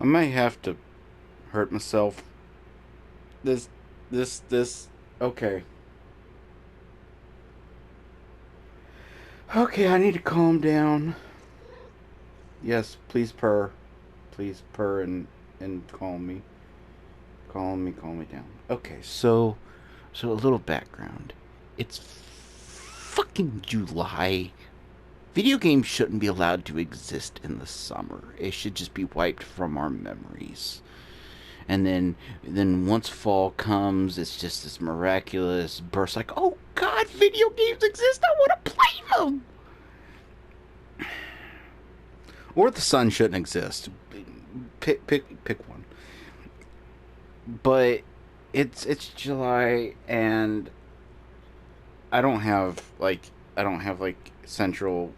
I may have to hurt myself. This, this. Okay. Okay, I need to calm down. Yes, please purr. Please purr and calm me. Calm me down. Okay, so a little background. It's fucking July. Video games shouldn't be allowed to exist in the summer. It should just be wiped from our memories. And then once fall comes, it's just this miraculous burst like, "Oh god, video games exist. I want to play them." Or the sun shouldn't exist. Pick one. But it's July and I don't have like central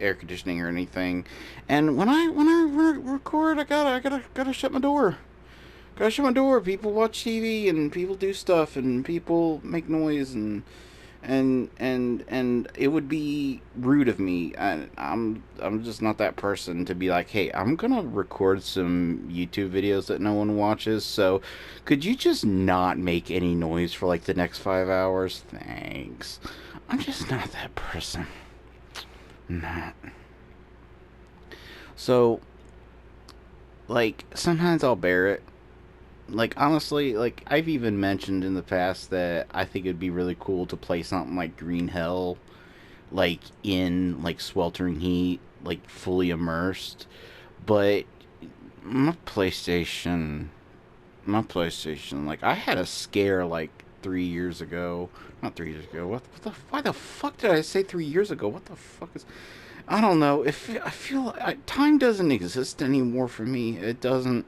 air conditioning or anything. And when I record, I gotta shut my door. Gotta shut my door. People watch TV and people do stuff and people make noise and it would be rude of me. I'm just not that person to be like, hey, I'm gonna record some YouTube videos that no one watches. So could you just not make any noise for like the next 5 hours? Thanks. I'm just not that person. Not. So like sometimes I'll bear it. Like honestly, like I've even mentioned in the past that I think it'd be really cool to play something like Green Hell, like in like sweltering heat, like fully immersed. But my PlayStation, like I had a scare like 3 years ago. Not 3 years ago. What the? Why the fuck did I say 3 years ago? What the fuck is? I don't know. If I feel time doesn't exist anymore for me. It doesn't.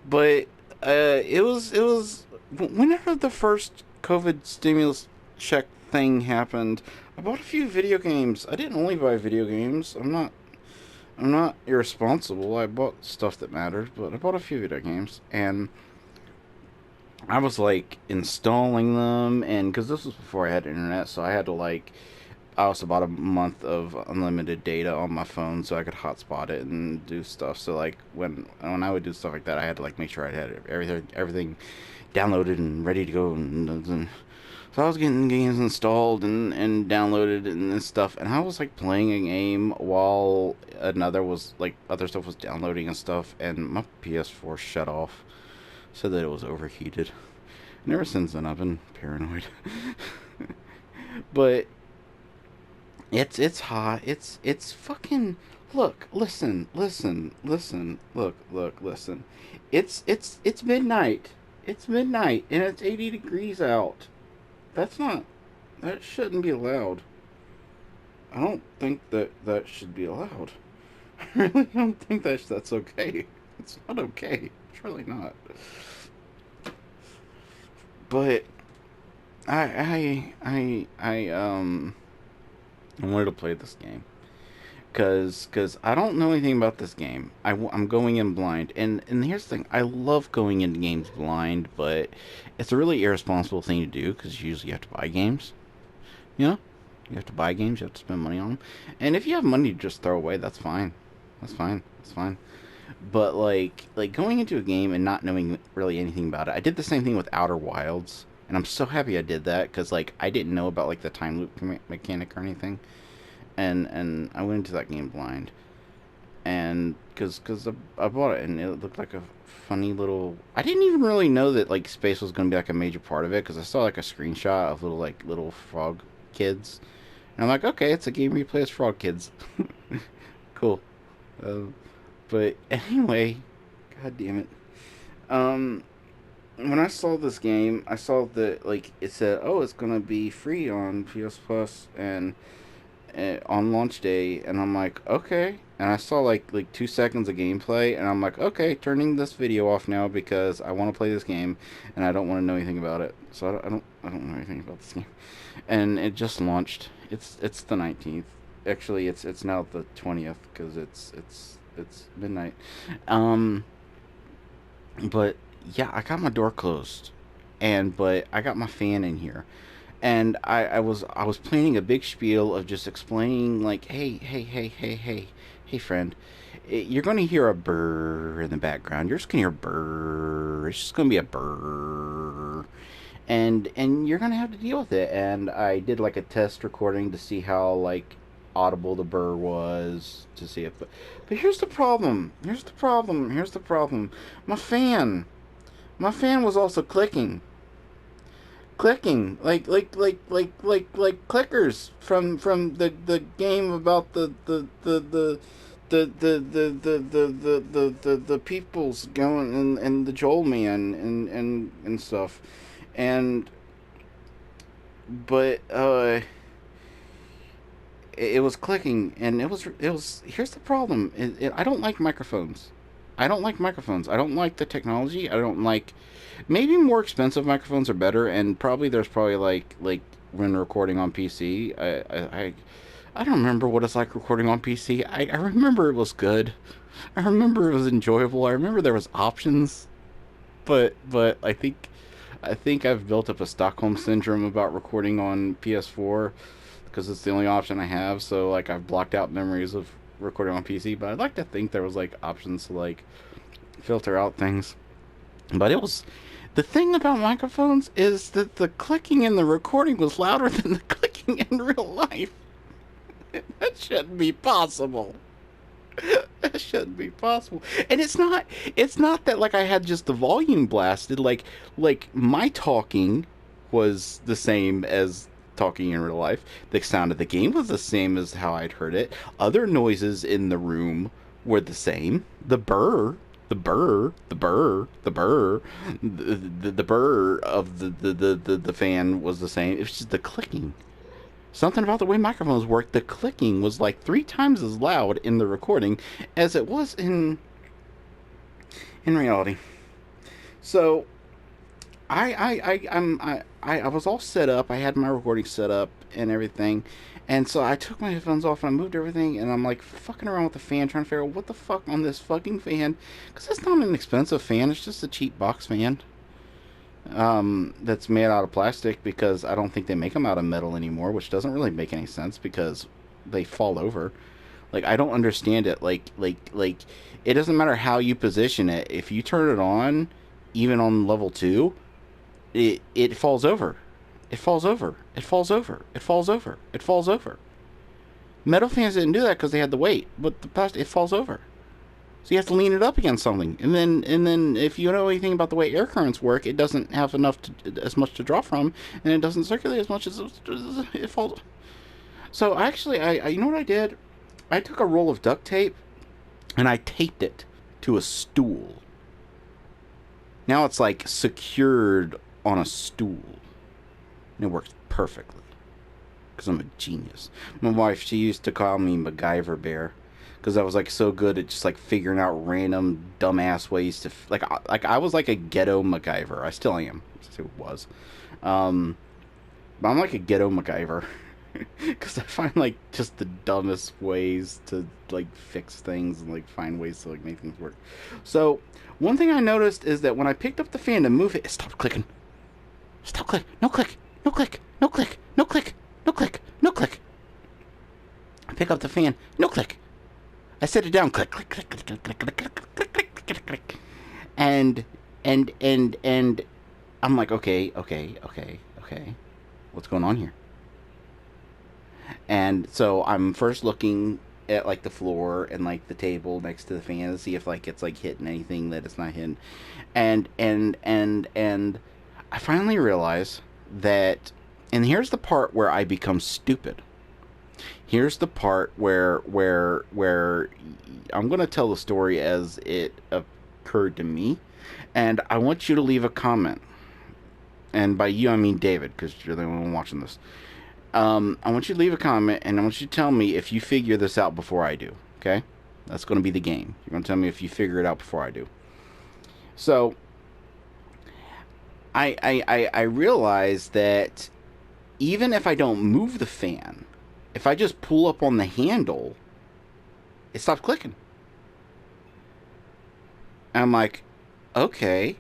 But it was whenever the first COVID stimulus check thing happened. I bought a few video games. I didn't only buy video games. I'm not irresponsible. I bought stuff that mattered, but I bought a few video games and I was like installing them and because this was before I had internet, so I had to like I also bought a month of unlimited data on my phone so I could hotspot it and do stuff. So like when I would do stuff like that, I had to like make sure I had everything downloaded and ready to go. And so I was getting games installed and downloaded and this stuff, and I was like playing a game while another was like other stuff was downloading and stuff, and my PS4 shut off, said that it was overheated. And ever since then, I've been paranoid. But it's hot. It's fucking look, listen. It's midnight. It's midnight and it's 80 degrees out. That's not that shouldn't be allowed. I don't think that that should be allowed. I really don't think that's okay. It's not okay. It's really not. But I wanted to play this game because I don't know anything about this game. I'm going in blind, and here's the thing: I love going into games blind, but it's a really irresponsible thing to do because usually you have to buy games. You know, you have to buy games, you have to spend money on them, and if you have money to just throw away, that's fine. That's fine. That's fine. But like going into a game and not knowing really anything about it, I did the same thing with Outer Wilds, and I'm so happy I did that because like I didn't know about like the time loop mechanic or anything, and I went into that game blind, and because I bought it and it looked like a funny little. I didn't even really know that like space was going to be like a major part of it because I saw like a screenshot of little frog kids, and I'm like, okay, it's a game where you play as frog kids. Cool. Uh, but anyway, god damn it. Um, when I saw this game, I saw that like it said, "Oh, it's gonna be free on PS Plus and on launch day," and I'm like, "Okay." And I saw like 2 seconds of gameplay, and I'm like, "Okay, turning this video off now because I want to play this game, and I don't want to know anything about it." So I don't know anything about this game, and it just launched. It's the 19th. Actually, it's now the 20th because it's midnight. Um, but yeah, I got my door closed, and but I got my fan in here, and I was planning a big spiel of just explaining like, hey, hey friend, you're going to hear a burr in the background. You're just going to hear burr. It's just going to be a burr. And you're going to have to deal with it. And I did like a test recording to see how like audible the burr was, to see if but here's the problem. Here's the problem. My fan. My fan was also clicking like clickers from the game about the peoples going and the Joel man and stuff, and but it was clicking, and it was. Here's the problem: I don't like microphones. I don't like microphones. I don't like the technology. I don't like. Maybe more expensive microphones are better, and probably there's probably like when recording on PC. I don't remember what it's like recording on PC. I remember it was good. I remember it was enjoyable. I remember there was options, but I think I've built up a Stockholm syndrome about recording on PS4 because it's the only option I have. So like I've blocked out memories of recording on PC. But I'd like to think there was like options to like filter out things. But it was the thing about microphones is that the clicking in the recording was louder than the clicking in real life. That shouldn't be possible. That shouldn't be possible. And it's not that like I had just the volume blasted, like my talking was the same as talking in real life. The sound of the game was the same as how I'd heard it. Other noises in the room were the same. The burr of the fan was the same. It was just the clicking. Something about the way microphones work, the clicking was like 3 times as loud in the recording as it was in reality. So I was all set up. I had my recording set up and everything, and so I took my headphones off and I moved everything, and I'm like fucking around with the fan, trying to figure out what the fuck on this fucking fan, because it's not an expensive fan. It's just a cheap box fan. That's made out of plastic because I don't think they make them out of metal anymore, which doesn't really make any sense because they fall over. Like I don't understand it. Like it doesn't matter how you position it. If you turn it on, even on level 2, it falls over. It falls over. It falls over. It falls over. It falls over. Metal fans didn't do that because they had the weight, but the plastic it falls over. So you have to lean it up against something, and then if you know anything about the way air currents work, it doesn't have as much to draw from, and it doesn't circulate as much as it falls. So actually, I you know what I did? I took a roll of duct tape, and I taped it to a stool. Now it's like secured on a stool, and it works perfectly because I'm a genius. My wife, she used to call me MacGyver Bear because I was like so good at just like figuring out random dumbass ways to like I was like a ghetto MacGyver. I still am. I still was. But I'm like a ghetto MacGyver because I find like just the dumbest ways to like fix things and like find ways to like make things work. So one thing I noticed is that when I picked up the fan to move it, it stopped clicking. Stop click. No click. No click. No click. No click. No click. No click. I pick up the fan. No click. I set it down. Click, click, click, click, click, click, click, click, click, click, click, click. And I'm like, okay. What's going on here? And so I'm first looking at like the floor and like the table next to the fan to see if like it's like hitting anything that it's not hitting. And I finally realize that, and here's the part where I become stupid. Here's the part where I'm going to tell the story as it occurred to me, and I want you to leave a comment. And by you I mean David, because you're the only one watching this. I want you to leave a comment, and I want you to tell me if you figure this out before I do. Okay, that's going to be the game. You're going to tell me if you figure it out before I do. So I realize that even if I don't move the fan, if I just pull up on the handle, it stops clicking. And I'm like, okay.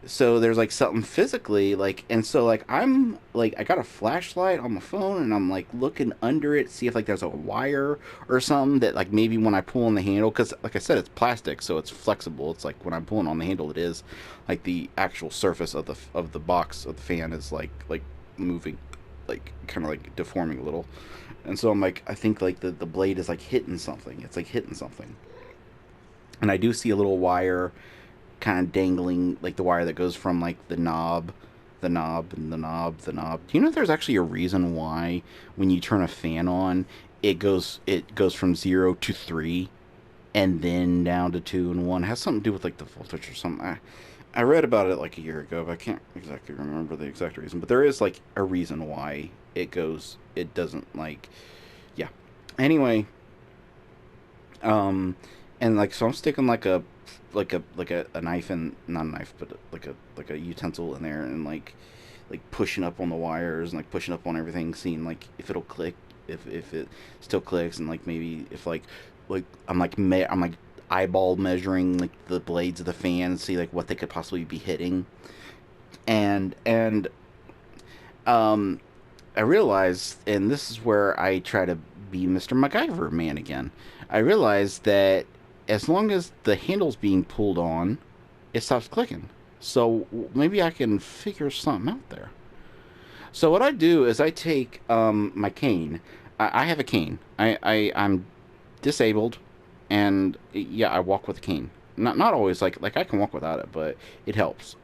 So there's like something physically like, and so like I'm like I got a flashlight on my phone and I'm like looking under it, see if like there's a wire or something that like maybe when I pull on the handle, because like I said, it's plastic, so it's flexible. It's like when I'm pulling on the handle, it is like the actual surface of the box of the fan is like moving, like kind of like deforming a little. And so I'm like, I think like the blade is like hitting something. It's like hitting something, and I do see a little wire kind of dangling, like the wire that goes from like the knob. Do you know if there's actually a reason why when you turn a fan on, it goes from 0 to 3 and then down to 2 and 1? It has something to do with like the voltage or something. I read about it like a year ago, but I can't exactly remember the exact reason. But there is like a reason why it goes. It doesn't like, yeah. Anyway, um, and like so I'm sticking a knife and not a knife, but like a utensil in there, and like pushing up on the wires and like pushing up on everything, seeing like if it'll click, if it still clicks, and like maybe if like I'm like eyeball measuring like the blades of the fan and see like what they could possibly be hitting, and um I realized, and this is where I try to be Mr. MacGyver man again. I realized that as long as the handle's being pulled on, it stops clicking. So maybe I can figure something out there. So what I do is I take my cane. I have a cane. I'm disabled, and yeah, I walk with a cane. Not always like I can walk without it, but it helps.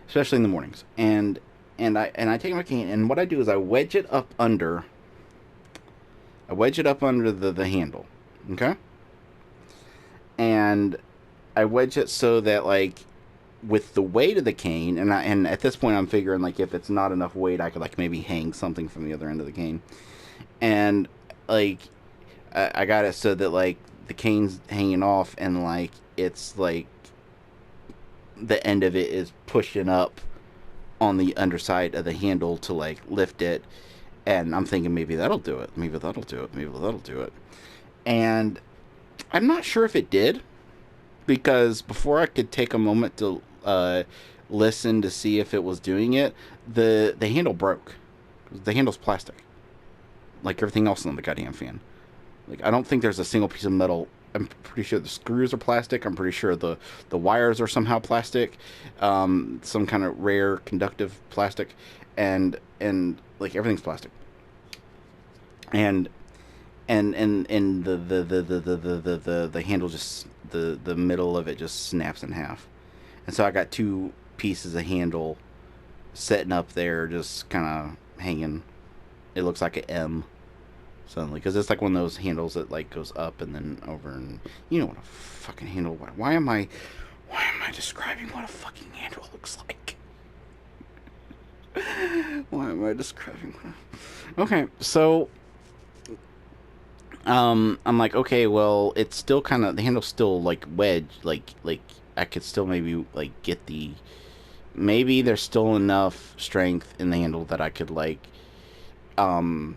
Especially in the mornings. And I take my cane, and what I do is I wedge it up under the handle. Okay? And I wedge it so that like with the weight of the cane, and at this point I'm figuring like if it's not enough weight, I could like maybe hang something from the other end of the cane. And like I got it so that like the cane's hanging off, and like it's like the end of it is pushing up on the underside of the handle to like lift it. And I'm thinking maybe that'll do it. Maybe that'll do it. Maybe that'll do it. And I'm not sure if it did, because before I could take a moment to listen to see if it was doing it, the handle broke. The handle's plastic, like everything else on the goddamn fan. Like I don't think there's a single piece of metal. I'm pretty sure the screws are plastic. I'm pretty sure the wires are somehow plastic, some kind of rare conductive plastic, and like everything's plastic. And and the handle just the middle of it just snaps in half. And so I got two pieces of handle setting up there, just kind of hanging. It looks like an M suddenly, because it's like one of those handles that like goes up and then over, and you know what a fucking handle. Why am I describing what a fucking handle looks like? Why am I describing? Okay, so I'm like, okay, well, it's still kind of the handle's still like wedged, like I could still maybe like get the maybe there's still enough strength in the handle that I could like um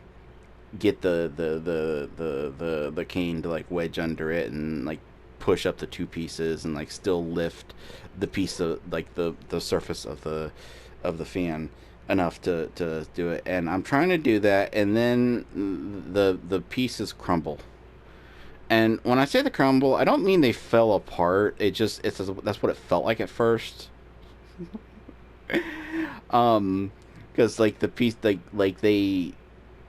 get the cane to like wedge under it and like push up the two pieces and like still lift the piece of like the surface of the fan enough to do it. And I'm trying to do that, and then the pieces crumble. And when I say the crumble, I don't mean they fell apart. It's that's what it felt like at first. Because like the piece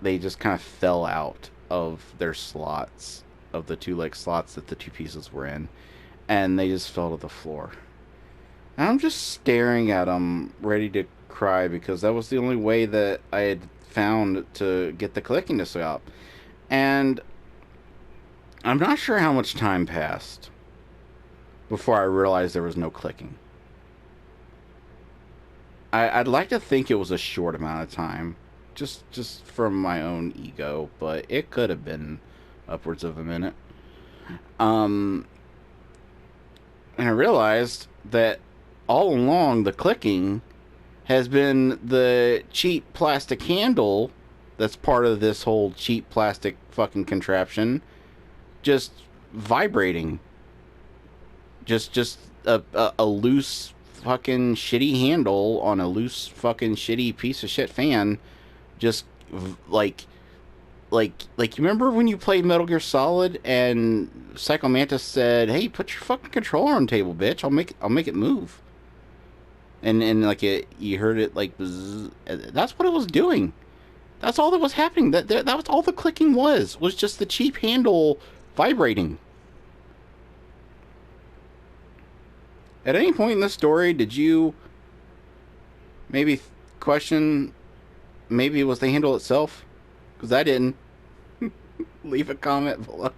they just kind of fell out of their slots, of the two like slots that the two pieces were in, and they just fell to the floor. And I'm just staring at them, ready to cry, because that was the only way that I had found to get the clicking to stop. And I'm not sure how much time passed before I realized there was no clicking. I'd like to think it was a short amount of time, just from my own ego, but it could have been upwards of a minute. Um, and I realized that all along the clicking has been the cheap plastic handle that's part of this whole cheap plastic fucking contraption just vibrating, just a loose fucking shitty handle on a loose fucking shitty piece of shit fan. Just like you remember when you played Metal Gear Solid and Psycho Mantis said, "Hey, put your fucking controller on the table, bitch. I'll make it move." And like you heard it like bzz. That's what it was doing. That's all that was happening. That was all the clicking was just the cheap handle vibrating. At any point in the story, did you maybe question maybe it was the handle itself? Because I didn't. Leave a comment below.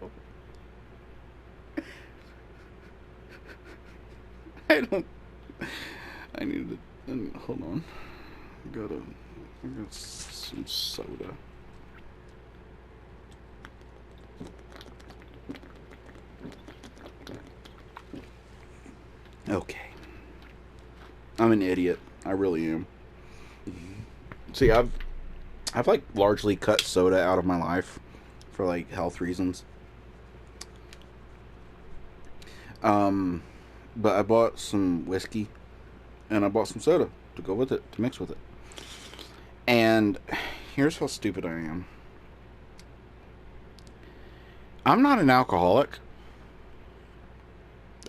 I don't. I need to. Hold on. I got some soda. Okay. I'm an idiot. I really am. See, I've like largely cut soda out of my life for like health reasons. Um, but I bought some whiskey and I bought some soda to go with it, to mix with it. And here's how stupid I am. I'm not an alcoholic.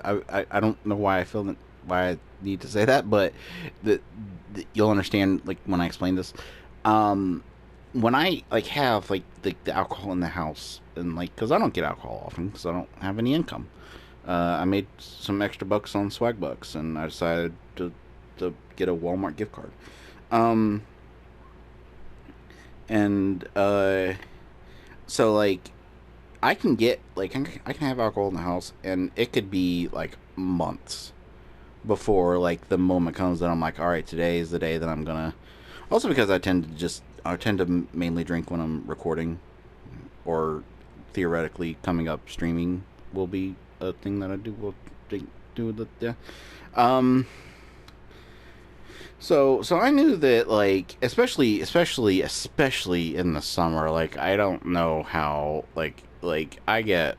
I don't know why I feel that why I need to say that, but you'll understand like when I explain this. Um, when I like have like the alcohol in the house and like because I don't get alcohol often because I don't have any income. I made some extra bucks on swag bucks and I decided to get a Walmart gift card. Um, and so like I can get like I can have alcohol in the house and it could be like months before like the moment comes that I'm like, all right, today is the day that I'm gonna. Also because I tend to mainly drink when I'm recording, or theoretically coming up streaming will be a thing that I do. Will do the yeah. Um. So I knew that like especially in the summer like I don't know how like I get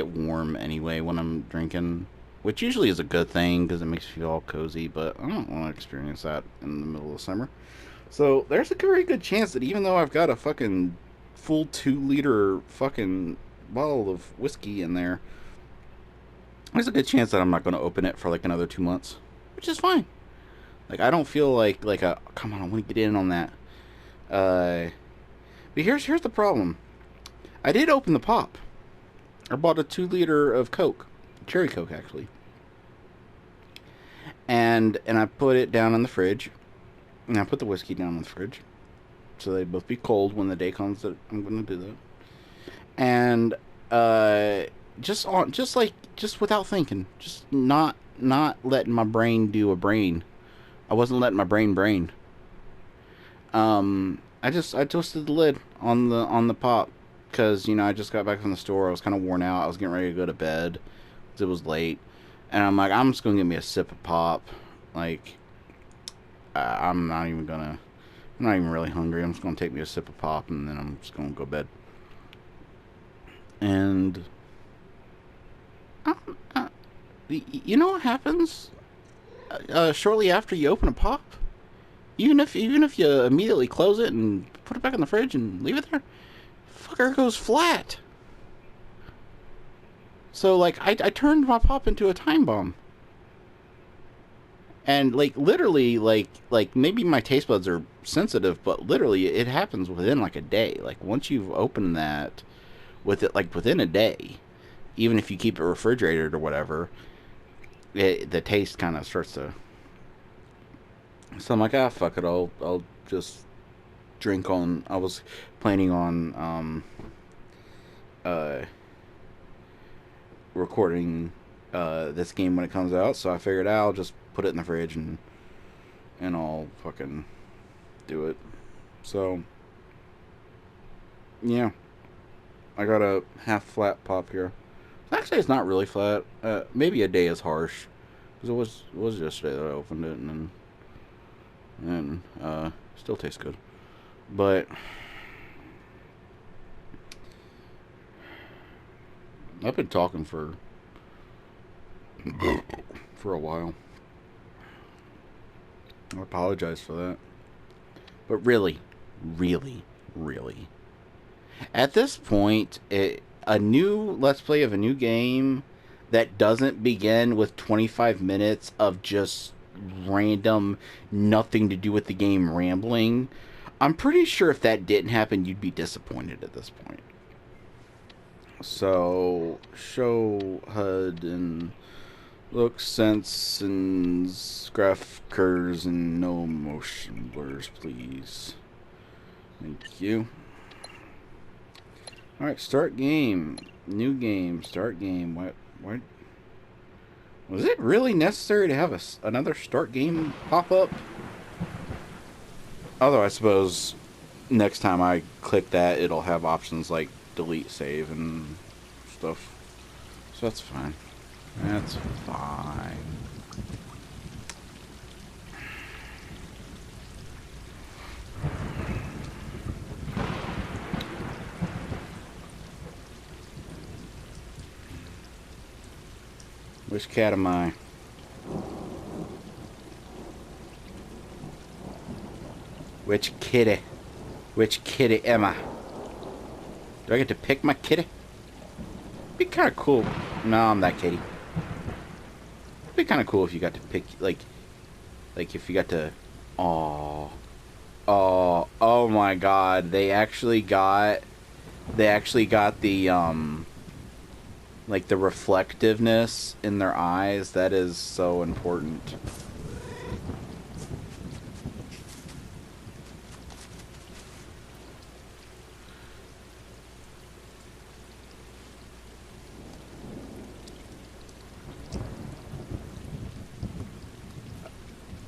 warm anyway when I'm drinking, which usually is a good thing because it makes me feel all cozy. But I don't want to experience that in the middle of summer. So there's a very good chance that even though I've got a fucking full 2 liter fucking bottle of whiskey in there, there's a good chance that I'm not going to open it for like another 2 months, which is fine. Like I don't feel like a come on, I want to get in on that. Uh, but here's the problem. I did open the pop. I bought a 2 liter of Coke, cherry Coke actually, and I put it down in the fridge, and I put the whiskey down in the fridge, so they both be cold when the day comes that I'm going to do that. And just without thinking, just not letting my brain do a brain. I wasn't letting my brain. I twisted the lid on the pop because I just got back from the store. I was kind of worn out. I was getting ready to go to bed. 'Cause it was late, and I'm like, I'm just gonna give me a sip of pop. Like, I'm not even gonna. I'm not even really hungry. I'm just gonna take me a sip of pop, and then I'm just gonna go to bed. And you know what happens shortly after you open a pop? Even if you immediately close it and put it back in the fridge and leave it there, fucker goes flat. So like I turned my pop into a time bomb. And like literally like maybe my taste buds are sensitive, but literally it happens within like a day. Like once you've opened that with it like within a day, even if you keep it refrigerated or whatever, the taste kind of starts to. So I'm like, ah, fuck it. I'll just drink on. I was planning on uh recording this game when it comes out, so I figured I'll just put it in the fridge and I'll fucking do it. So yeah, I got a half flat pop here. Actually, it's not really flat. Maybe a day is harsh because it was yesterday that I opened it and still tastes good. But I've been talking for for a while. I apologize for that. But really, really, really, at this point, a new Let's Play of a new game that doesn't begin with 25 minutes of just random, nothing to do with the game rambling, I'm pretty sure if that didn't happen, you'd be disappointed at this point. So, show HUD and look, sense, and graph curves and no motion blurs, please. Thank you. Alright, start game. New game. Start game. What? Was it really necessary to have another start game pop up? Although I suppose next time I click that, it'll have options like delete save and stuff. So that's fine. That's fine. Which cat am I? Which kitty? Which kitty am I? Do I get to pick my kitty? Be kind of cool. No, I'm that kitty. Be kind of cool if you got to pick, like if you got to. Oh my God! They actually got the like the reflectiveness in their eyes. That is so important.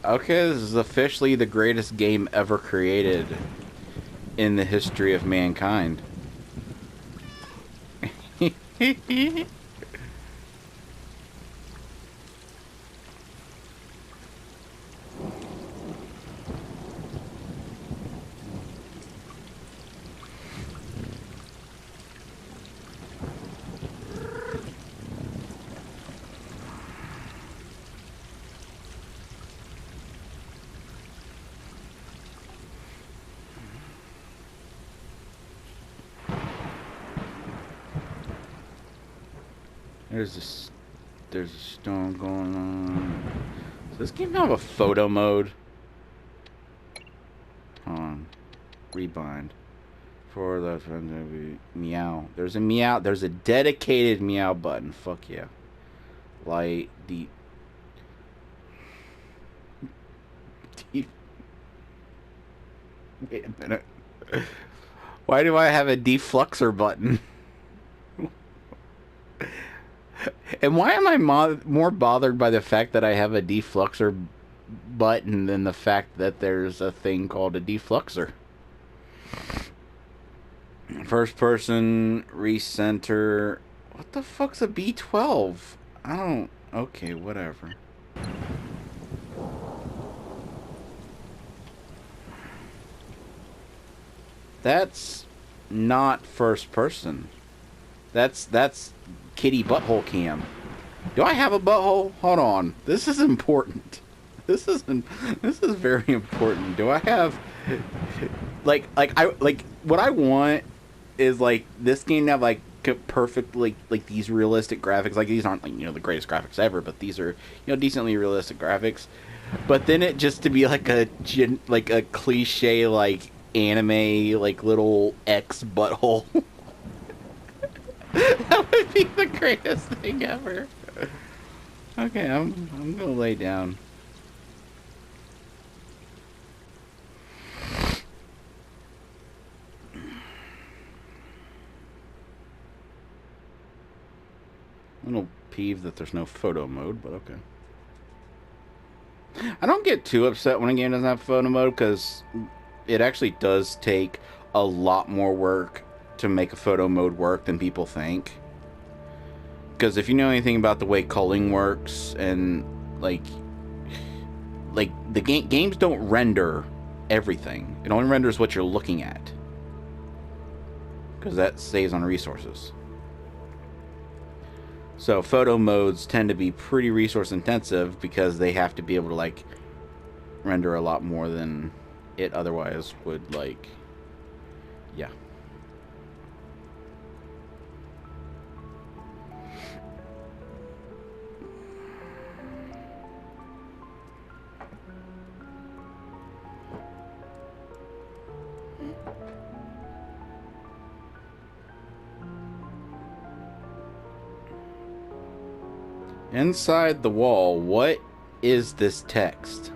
Okay, this is officially the greatest game ever created in the history of mankind. There's a storm going on. Does this game have a photo mode? Hold on. Rebind. For the meow. There's a meow. There's a dedicated meow button. Fuck yeah. Light, deep. Deep. Wait a minute. Why do I have a defluxer button? And why am I more bothered by the fact that I have a defluxer button than the fact that there's a thing called a defluxer? First person, recenter. What the fuck's a B12? I don't... Okay, whatever. That's not first person. That's kitty butthole cam. Do I have a butthole? Hold on. This is important. This is very important. Do I have like what I want is like this game to have like perfect like these realistic graphics. Like these aren't like, you know, the greatest graphics ever, but these are, you know, decently realistic graphics. But then it just to be like a cliche like anime like little X butthole. That would be the greatest thing ever. Okay, I'm gonna lay down. A little peeved that there's no photo mode, but okay. I don't get too upset when a game doesn't have photo mode because it actually does take a lot more work to make a photo mode work than people think. Because if you know anything about the way culling works and like the games don't render everything. It only renders what you're looking at. Because that saves on resources. So photo modes tend to be pretty resource intensive because they have to be able to like render a lot more than it otherwise would like. Yeah. Inside the wall, what is this text?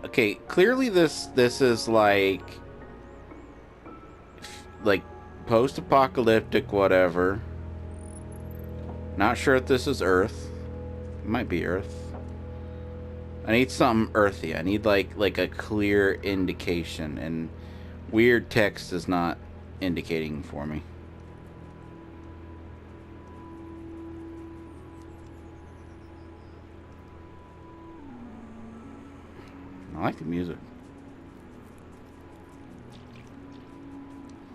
Okay, clearly this is like post-apocalyptic whatever. Not sure if this is Earth. It might be Earth. I need something earthy. I need like a clear indication, and weird text is not indicating for me. I like the music.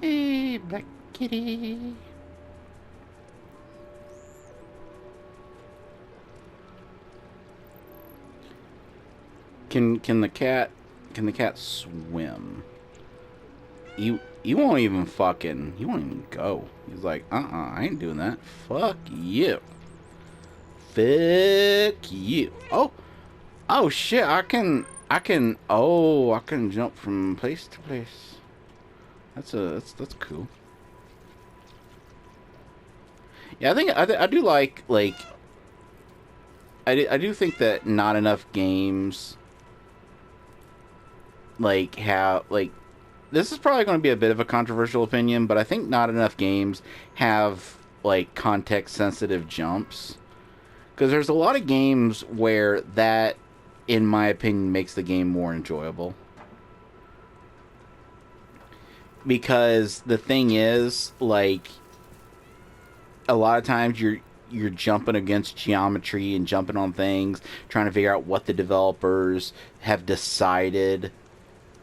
Hey, Black Kitty. Can the cat swim? You won't even go. He's like, I ain't doing that. Fuck you. Fuck you. Oh shit, I can jump from place to place. That's cool. Yeah, I do like I do think that not enough games like have like this is probably going to be a bit of a controversial opinion, but I think not enough games have like context sensitive jumps, because there's a lot of games where that, in my opinion, makes the game more enjoyable. Because the thing is, like, a lot of times you're jumping against geometry and jumping on things, trying to figure out what the developers have decided.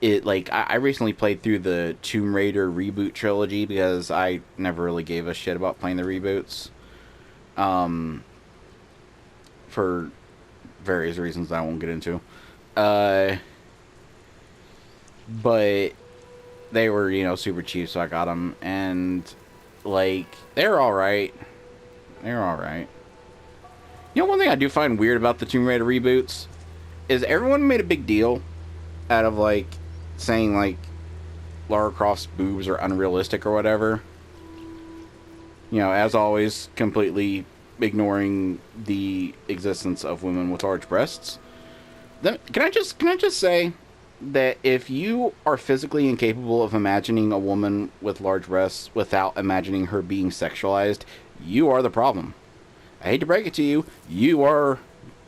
It like I recently played through the Tomb Raider reboot trilogy because I never really gave a shit about playing the reboots, for various reasons that I won't get into. But they were, super cheap, so I got them, and like they're all right. They're all right. One thing I do find weird about the Tomb Raider reboots is everyone made a big deal out of like saying like Lara Croft's boobs are unrealistic or whatever. As always, completely ignoring the existence of women with large breasts. Then, can I just say that if you are physically incapable of imagining a woman with large breasts without imagining her being sexualized, you are the problem. I hate to break it to you, you are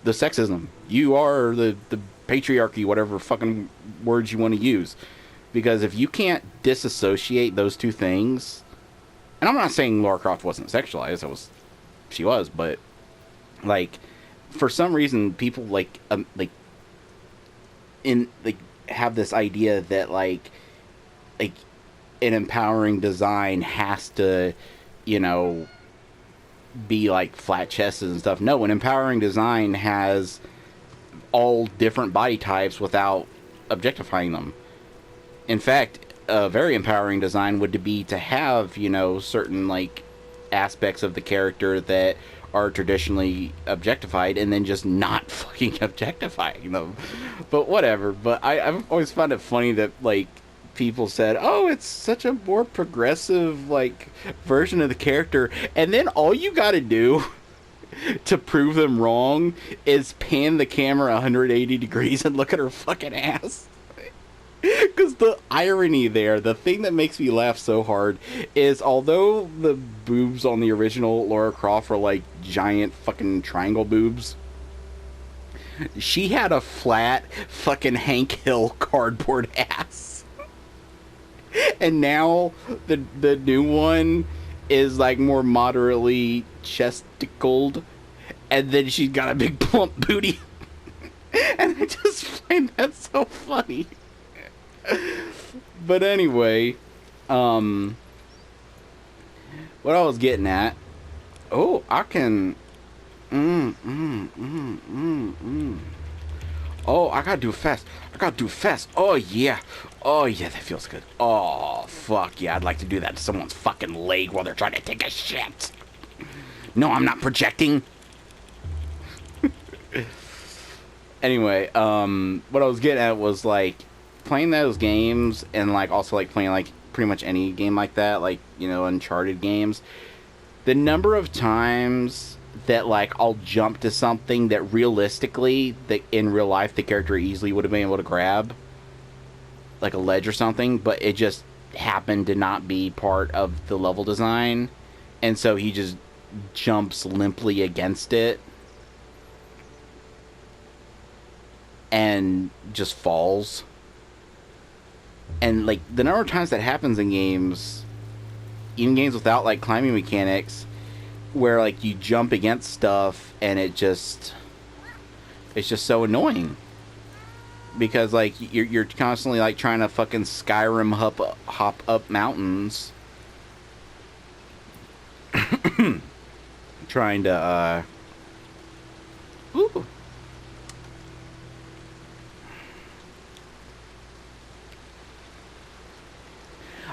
the sexism. You are the patriarchy, whatever fucking words you want to use. Because if you can't disassociate those two things, and I'm not saying Lara Croft wasn't sexualized, she was, but like for some reason people have this idea that like an empowering design has to, be like flat chested and stuff. No, an empowering design has all different body types without objectifying them. In fact, a very empowering design would be to have, certain like aspects of the character that are traditionally objectified and then just not fucking objectifying them. But whatever. But I've always found it funny that like people said, oh, it's such a more progressive like version of the character, and then all you gotta do to prove them wrong is pan the camera 180 degrees and look at her fucking ass. Because the irony there, the thing that makes me laugh so hard is, although the boobs on the original Lara Croft were like giant fucking triangle boobs, she had a flat fucking Hank Hill cardboard ass. And now the new one is like more moderately chesticled, and then she's got a big plump booty. And I just find that so funny. But anyway, What I was getting at. Oh, I can. Mm, mm, mm, mm, mm. Oh, I gotta do it fast. I gotta do it fast. Oh, yeah. Oh, yeah, that feels good. Oh, fuck yeah. I'd like to do that to someone's fucking leg while they're trying to take a shit. No, I'm not projecting. Anyway, what I was getting at was, like, playing those games and, like, also, like, playing, like, pretty much any game like that, like, you know, Uncharted games. The number of times that like I'll jump to something that realistically that in real life the character easily would have been able to grab, like a ledge or something, but it just happened to not be part of the level design, and so he just jumps limply against it and just falls. And like the number of times that happens in games, even games without like climbing mechanics, where like you jump against stuff and it's just so annoying because like you're constantly like trying to fucking Skyrim hop up mountains, trying to ooh.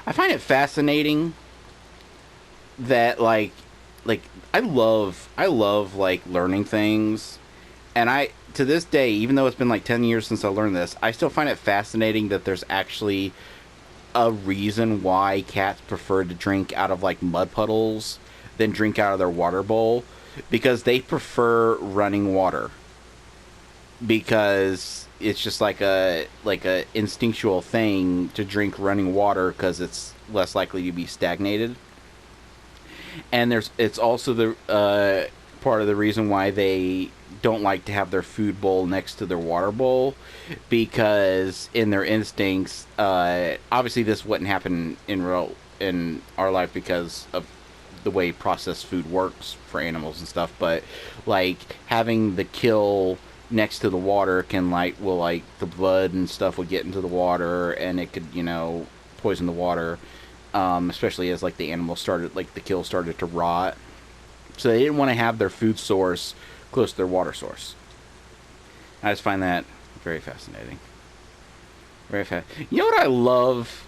I find it fascinating that like I love like learning things, and I to this day, even though it's been like 10 years since I learned this, I still find it fascinating that there's actually a reason why cats prefer to drink out of like mud puddles than drink out of their water bowl, because they prefer running water, because it's just like a instinctual thing to drink running water because it's less likely to be stagnated. And it's also the part of the reason why they don't like to have their food bowl next to their water bowl, because in their instincts, obviously this wouldn't happen in our life because of the way processed food works for animals and stuff, but like having the kill next to the water can like the blood and stuff would get into the water and it could, poison the water, especially as like the animal started, like the kill started to rot. So they didn't want to have their food source close to their water source. I just find that very fascinating. Very fast. You know what I love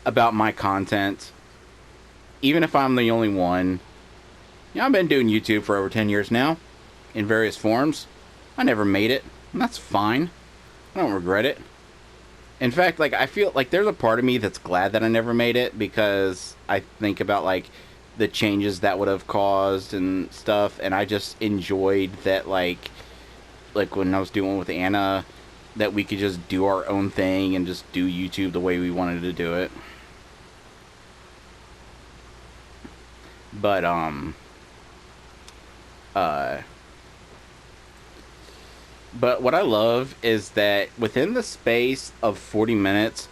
about my content? Even if I'm the only one, I've been doing YouTube for over 10 years now, in various forms. I never made it, and that's fine. I don't regret it. In fact, like I feel like there's a part of me that's glad that I never made it, because I think about like the changes that would have caused and stuff, and I just enjoyed that like when I was doing with Anna, that we could just do our own thing and just do YouTube the way we wanted to do it. But uh but what I love is that within the space of 40 minutes,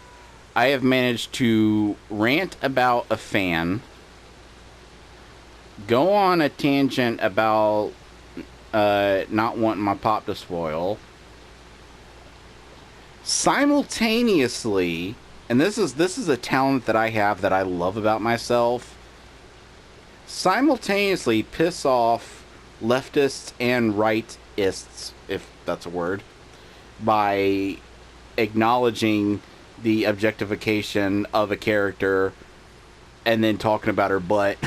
I have managed to rant about a fan, go on a tangent about not wanting my pop to spoil, simultaneously, and this is a talent that I have that I love about myself, simultaneously piss off leftists and rightists, if that's a word, by acknowledging the objectification of a character and then talking about her butt.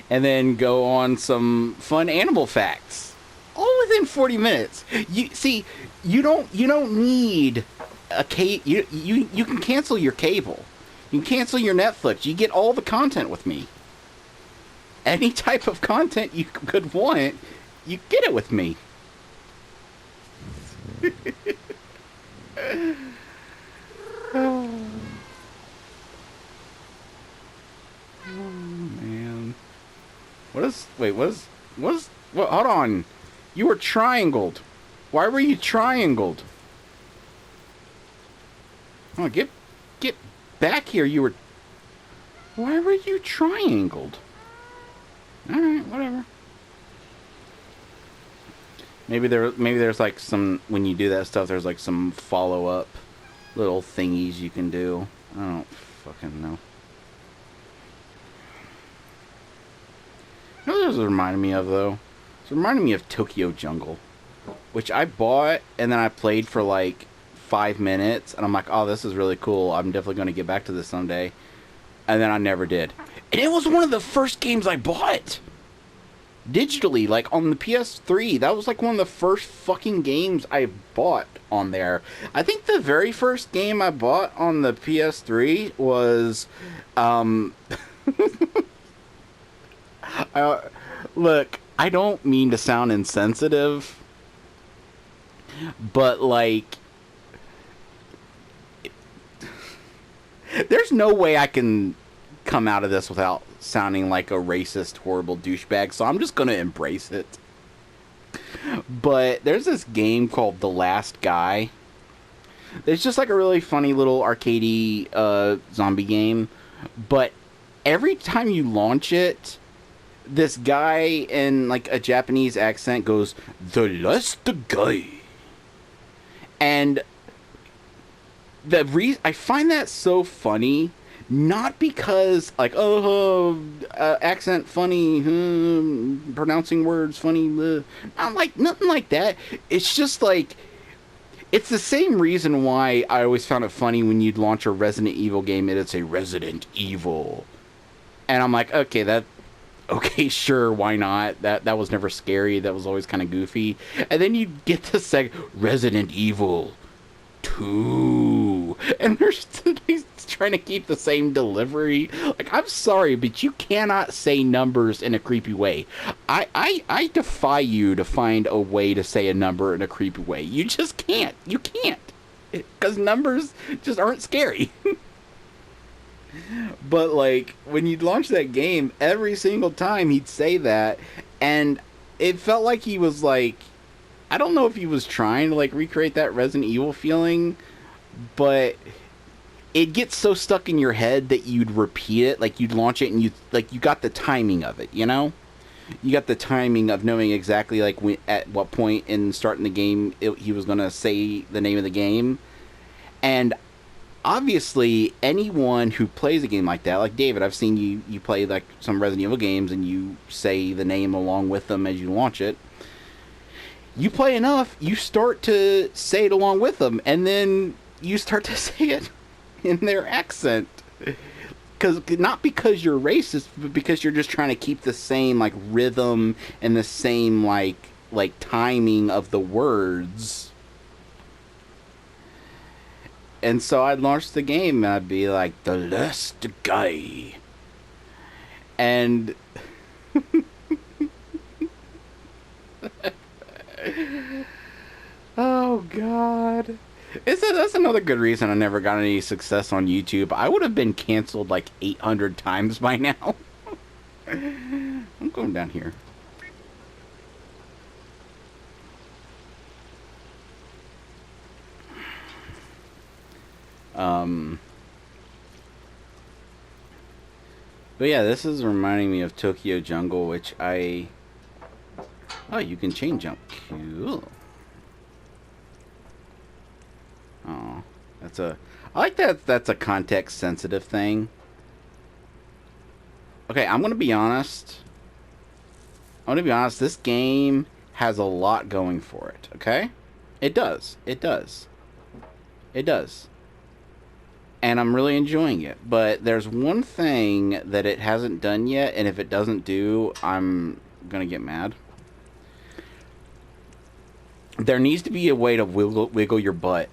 And then go on some fun animal facts, all within 40 minutes. You see, you don't need a you can cancel your cable, you can cancel your Netflix, you get all the content with me. Any type of content you could want, you get it with me. Oh man. What, hold on. You were triangled. Why were you triangled? Oh, get back here. Why were you triangled? Alright, whatever. Maybe there's like some, when you do that stuff, there's like some follow up little thingies you can do. I don't fucking know. You know what this reminded me of, though? It's reminding me of Tokyo Jungle, which I bought and then I played for like 5 minutes, and I'm like, oh, this is really cool. I'm definitely going to get back to this someday. And then I never did. And it was one of the first games I bought digitally, like on the PS3. That was like one of the first fucking games I bought on there. I think the very first game I bought on the PS3 was look, I don't mean to sound insensitive, but like there's no way I can come out of this without sounding like a racist, horrible douchebag, so I'm just gonna embrace it. But there's this game called The Last Guy. It's just like a really funny little arcadey zombie game, but every time you launch it, this guy in like a Japanese accent goes, "The last guy," and I find that so funny, not because like accent funny, pronouncing words funny, not like nothing like that. It's just like it's the same reason why I always found it funny when you'd launch a Resident Evil game and it'd say Resident Evil, and I'm like, okay, sure, why not? That was never scary. That was always kind of goofy. And then you get to say Resident Evil 2, and he's trying to keep the same delivery. Like, I'm sorry, but you cannot say numbers in a creepy way. I defy you to find a way to say a number in a creepy way. You just can't. You can't. Because numbers just aren't scary. But like when you'd launch that game, every single time he'd say that, and it felt like he was like, I don't know if he was trying to like recreate that Resident Evil feeling, but it gets so stuck in your head that you'd repeat it. Like you'd launch it and you got the timing of it, you know? You got the timing of knowing exactly like at what point in starting the game he was gonna say the name of the game. And obviously, anyone who plays a game like that, like David, I've seen you play like some Resident Evil games and you say the name along with them as you launch it. You play enough, you start to say it along with them, and then you start to say it in their accent. Not because you're racist, but because you're just trying to keep the same like rhythm and the same like timing of the words. And so I'd launch the game and I'd be like, "The last guy." And oh god. That's another good reason I never got any success on YouTube. I would have been canceled like 800 times by now. I'm going down here. But yeah, this is reminding me of Tokyo Jungle, which oh, you can chain jump. Cool. Oh, I like that. That's a context sensitive thing. Okay, I'm gonna be honest. This game has a lot going for it. Okay, it does. And I'm really enjoying it. But there's one thing that it hasn't done yet, and if it doesn't do, I'm gonna get mad. There needs to be a way to wiggle your butt.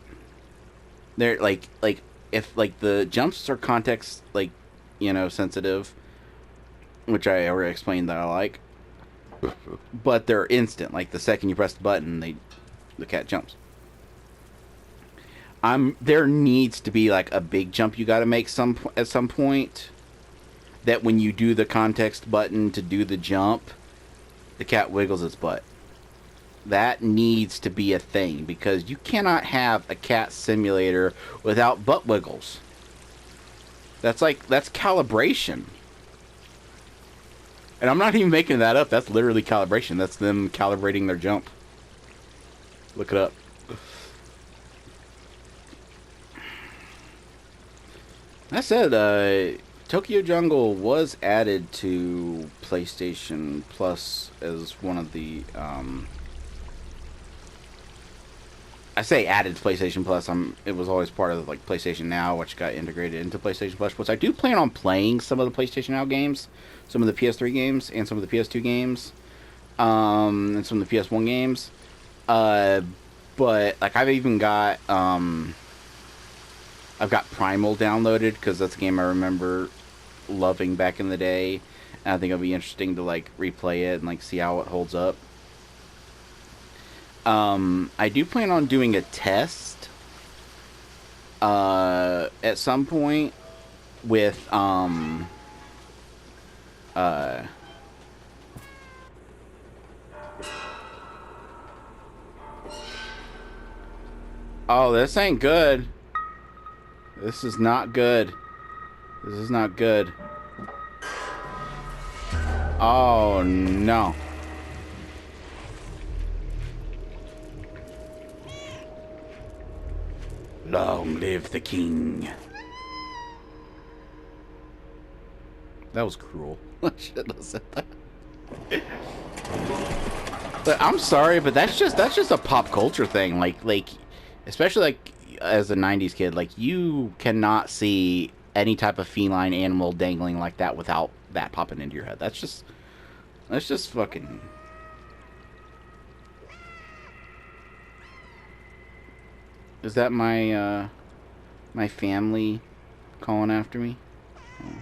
There, like if like the jumps are context sensitive, which I already explained that I like, but they're instant. Like the second you press the button, the cat jumps. There needs to be like a big jump you got to make at some point. That when you do the context button to do the jump, the cat wiggles its butt. That needs to be a thing because you cannot have a cat simulator without butt wiggles. That's calibration. And I'm not even making that up. That's literally calibration. That's them calibrating their jump. Look it up. That said, Tokyo Jungle was added to PlayStation Plus as one of the. I say added to PlayStation Plus. It was always part of like PlayStation Now, which got integrated into PlayStation Plus. Which I do plan on playing some of the PlayStation Now games, some of the PS3 games, and some of the PS2 games, and some of the PS1 games. Uh, but like I've got Primal downloaded because that's a game I remember loving back in the day, and I think it'll be interesting to like replay it and like see how it holds up. I do plan on doing a test at some point with uh oh, this ain't good. This is not good. This is not good. Oh no. Long live the king. That was cruel. I shouldn't have said that. But I'm sorry, but that's just a pop culture thing. Like especially like as a '90s kid, like you cannot see any type of feline animal dangling like that without that popping into your head. That's just fucking. Is that my family calling after me? Oh.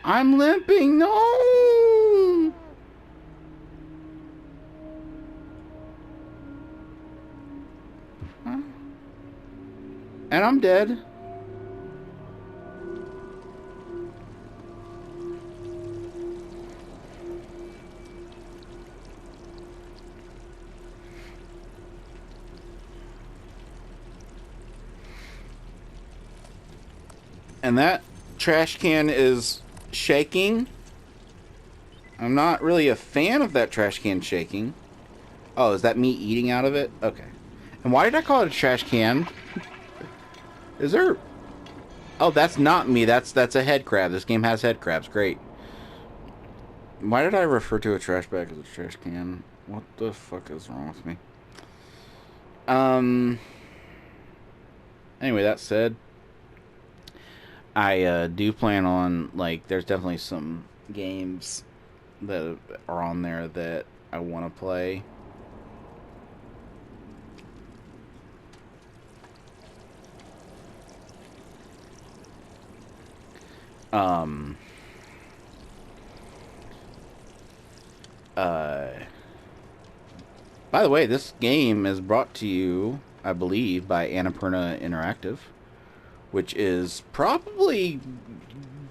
I'm limping. No. Huh? And I'm dead. And that trash can is shaking. I'm not really a fan of that trash can shaking. Oh, is that me eating out of it? Okay. And why did I call it a trash can? Is there... Oh, that's not me. That's a head crab. This game has head crabs. Great. Why did I refer to a trash bag as a trash can? What the fuck is wrong with me? Anyway, that said, I do plan on, like, there's definitely some games that are on there that I want to play. Um, uh, by the way, this game is brought to you, I believe, by Annapurna Interactive, which is probably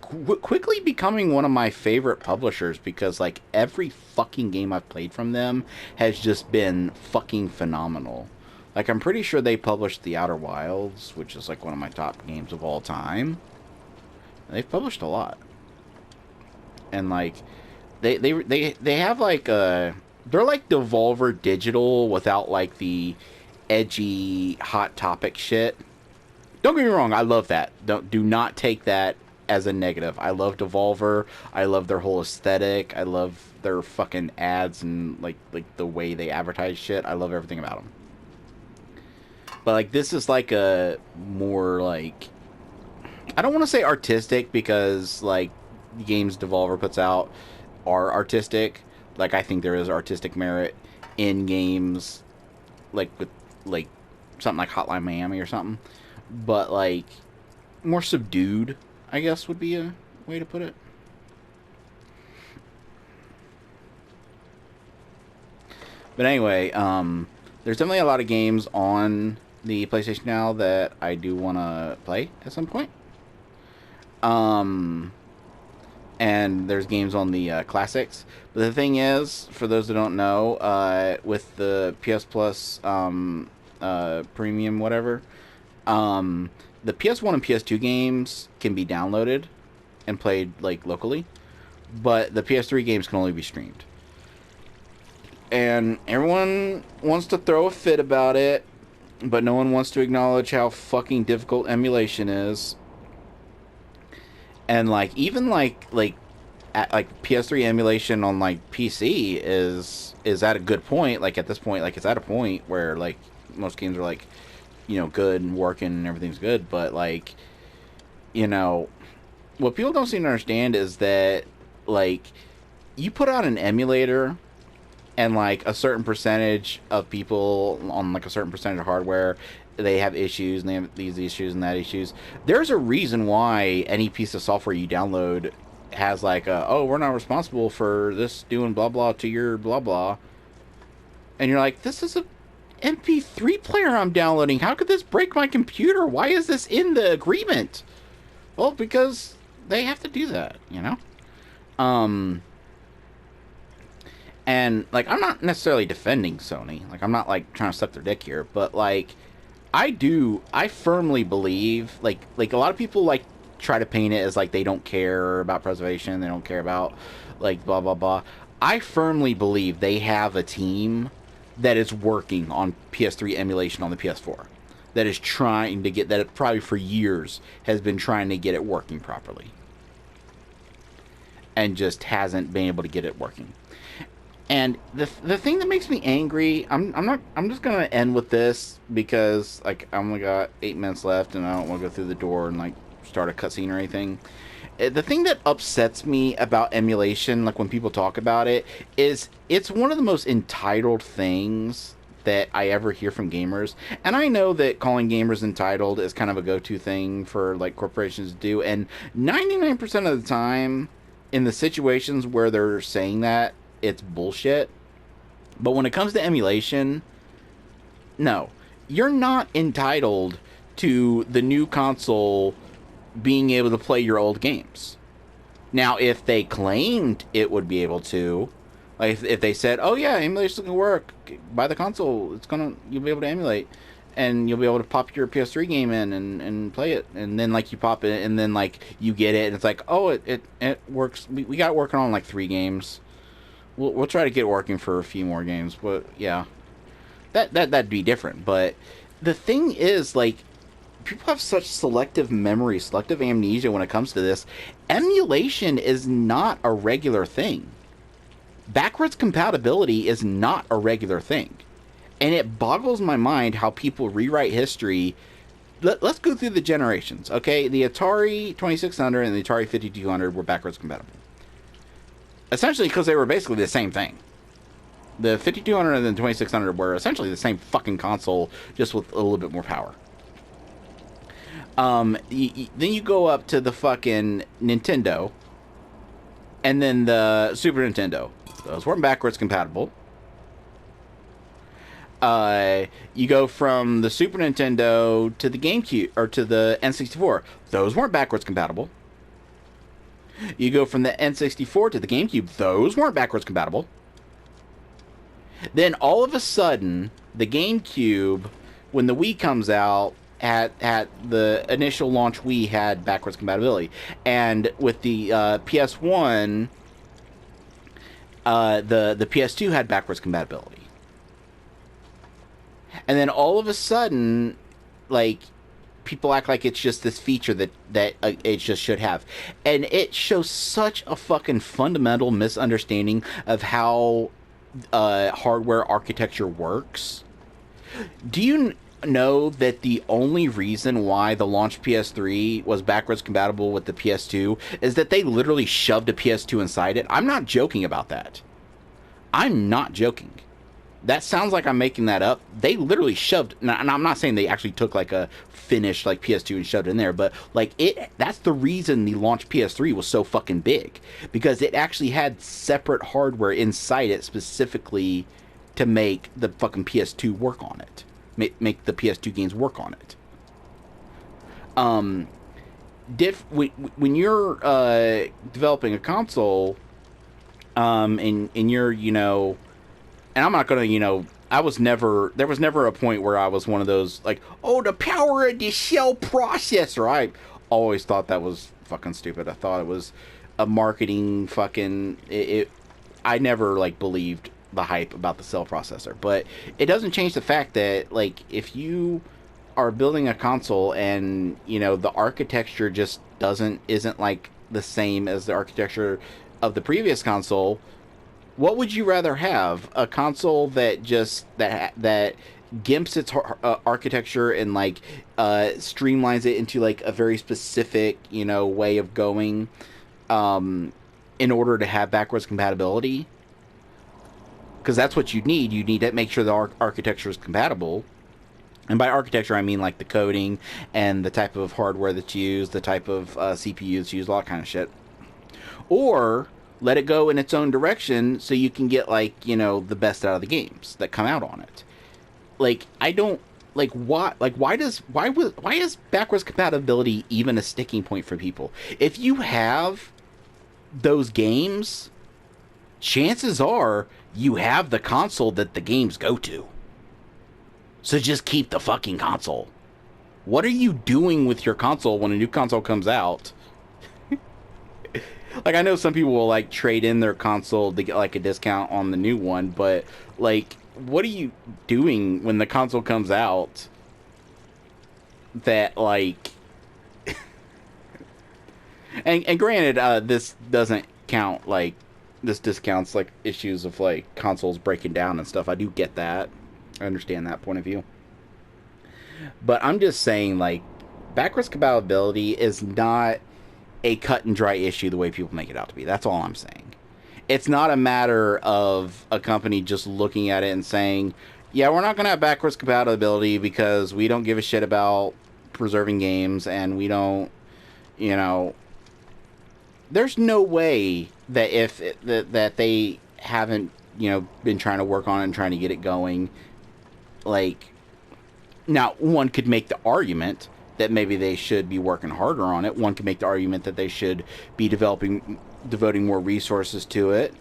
quickly becoming one of my favorite publishers because like every fucking game I've played from them has just been fucking phenomenal. Like I'm pretty sure they published The Outer Wilds, which is like one of my top games of all time. They've published a lot. And like they have like they're like Devolver Digital without like the edgy hot topic shit. Don't get me wrong, I love that. Do not take that as a negative. I love Devolver. I love their whole aesthetic. I love their fucking ads and like the way they advertise shit. I love everything about them. But like this is like a more like I don't want to say artistic because like the games Devolver puts out are artistic. Like I think there is artistic merit in games like with like something like Hotline Miami or something. But like more subdued, I guess would be a way to put it. But anyway, there's definitely a lot of games on the PlayStation Now that I do want to play at some point. Um, and there's games on the classics. But the thing is, for those that don't know, with the PS Plus premium, whatever, the PS1 and PS2 games can be downloaded and played like locally, but the PS3 games can only be streamed. and everyone wants to throw a fit about it, but no one wants to acknowledge how fucking difficult emulation is. And like even like PS3 emulation on like PC is at a good point. Like at this point, like it's at a point where like most games are like, you know, good and working and everything's good. But like, you know, what people don't seem to understand is that like you put out an emulator and like a certain percentage of people on like a certain percentage of hardware, they have issues and they have these issues and that issues. There's a reason why any piece of software you download has like oh, we're not responsible for this doing blah blah to your blah blah, and you're like, this is a MP3 player I'm downloading, how could this break my computer, why is this in the agreement? Well, because they have to do that, you know. And like, I'm not necessarily defending Sony. Like, I'm not like trying to suck their dick here, but like, I firmly believe like a lot of people like try to paint it as like they don't care about preservation, they don't care about like blah blah blah. I firmly believe they have a team that is working on PS3 emulation on the PS4. That is trying to get that, probably for years has been trying to get it working properly. And just hasn't been able to get it working. And the thing that makes me angry, I'm just gonna end with this because like I only got 8 minutes left and I don't want to go through the door and like start a cutscene or anything. The thing that upsets me about emulation, like when people talk about it, is it's one of the most entitled things that I ever hear from gamers. And I know that calling gamers entitled is kind of a go-to thing for like corporations to do. And 99% of the time, in the situations where they're saying that, it's bullshit. But when it comes to emulation, no, you're not entitled to the new console being able to play your old games. Now, if they claimed it would be able to, like if they said, "Oh yeah, emulation's gonna work. Buy the console. You'll be able to emulate, and you'll be able to pop your PS3 game in and play it." And then like you pop it, and then like you get it, and it's like, "Oh, it works. We got it working on like 3 games. We'll try to get it working for a few more games." But yeah, that'd be different. But the thing is, like, people have such selective memory, selective amnesia when it comes to this. Emulation is not a regular thing. Backwards compatibility is not a regular thing. And it boggles my mind how people rewrite history. Let's go through the generations, okay? The Atari 2600 and the Atari 5200 were backwards compatible. Essentially because they were basically the same thing. The 5200 and the 2600 were essentially the same fucking console, just with a little bit more power. Then you go up to the fucking Nintendo, and then the Super Nintendo. Those weren't backwards compatible. You go from the Super Nintendo to the GameCube, or to the N64. Those weren't backwards compatible. You go from the N64 to the GameCube. Those weren't backwards compatible. Then all of a sudden, the GameCube, when the Wii comes out, at the initial launch Wii had backwards compatibility, and with the PS1, the PS2 had backwards compatibility. And then all of a sudden, like, people act like it's just this feature that it just should have. And it shows such a fucking fundamental misunderstanding of how hardware architecture works. Do you know that the only reason why the launch PS3 was backwards compatible with the PS2 is that they literally shoved a PS2 inside it? I'm not joking about that. I'm not joking. That sounds like I'm making that up. They literally shoved, and I'm not saying they actually took like a finished like PS2 and shoved it in there, but like that's the reason the launch PS3 was so fucking big, because it actually had separate hardware inside it specifically to make the fucking PS2 work on it. Make the PS2 games work on it. When you're developing a console, and you're, you know, and I'm not gonna, you know, there was never a point where I was one of those like, oh, the power of the shell processor. I always thought that was fucking stupid. I thought it was a marketing fucking. I never like believed the hype about the cell processor, but it doesn't change the fact that, like, if you are building a console and, you know, the architecture just doesn't isn't like the same as the architecture of the previous console, what would you rather have? A console that just that gimps its architecture and like streamlines it into like a very specific, you know, way of going, um, in order to have backwards compatibility? Because that's what you need. You need to make sure the architecture is compatible. And by architecture, I mean like the coding and the type of hardware that's used, the type of CPU that's used, all that kind of shit. Or let it go in its own direction so you can get, like, you know, the best out of the games that come out on it. Like, I don't like why is backwards compatibility even a sticking point for people? If you have those games, chances are you have the console that the games go to. So just keep the fucking console. What are you doing with your console when a new console comes out? Like, I know some people will, like, trade in their console to get, like, a discount on the new one, but, like, what are you doing when the console comes out that, like... and granted, this doesn't count, like, this discounts, like, issues of, like, consoles breaking down and stuff. I do get that. I understand that point of view. But I'm just saying, like, backwards compatibility is not a cut and dry issue the way people make it out to be. That's all I'm saying. It's not a matter of a company just looking at it and saying, yeah, we're not going to have backwards compatibility because we don't give a shit about preserving games, and we don't, you know... There's no way that if that they haven't, you know, been trying to work on it and trying to get it going. Like, now, one could make the argument that maybe they should be working harder on it. One could make the argument that they should be devoting more resources to it.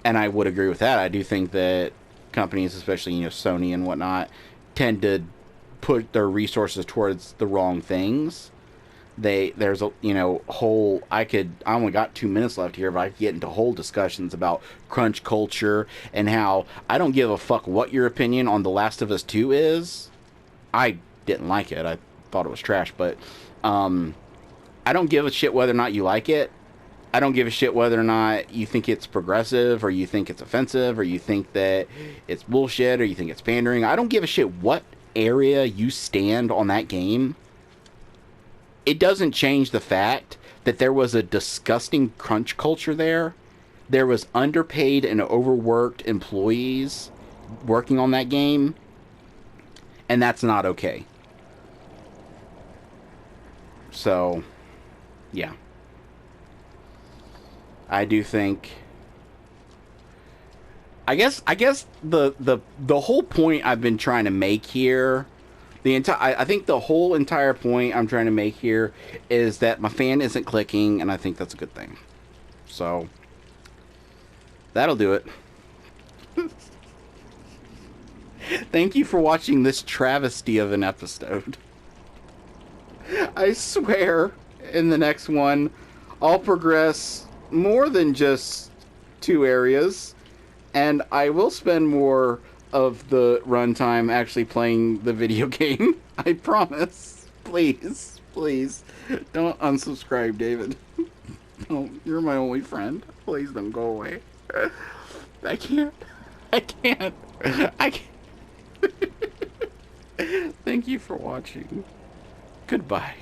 And I would agree with that. I do think that companies, especially, you know, Sony and whatnot, tend to put their resources towards the wrong things. There's a, you know, whole, I only got 2 minutes left here, but I could get into whole discussions about crunch culture and how I don't give a fuck what your opinion on The Last of Us 2 is. I didn't like it. I thought it was trash, but I don't give a shit whether or not you like it. I don't give a shit whether or not you think it's progressive, or you think it's offensive, or you think that it's bullshit, or you think it's pandering. I don't give a shit what area you stand on that game. It doesn't change the fact that there was a disgusting crunch culture there. There was underpaid and overworked employees working on that game. And that's not okay. So, yeah. I do think... I guess the whole point I've been trying to make here... I think the whole entire point I'm trying to make here is that my fan isn't clicking, and I think that's a good thing. So, that'll do it. Thank you for watching this travesty of an episode. I swear, in the next one, I'll progress more than just 2 areas, and I will spend more of the runtime actually playing the video game. I promise. Please, please, don't unsubscribe, David. Don't. You're my only friend. Please don't go away. I can't. I can't. I can't. Thank you for watching. Goodbye.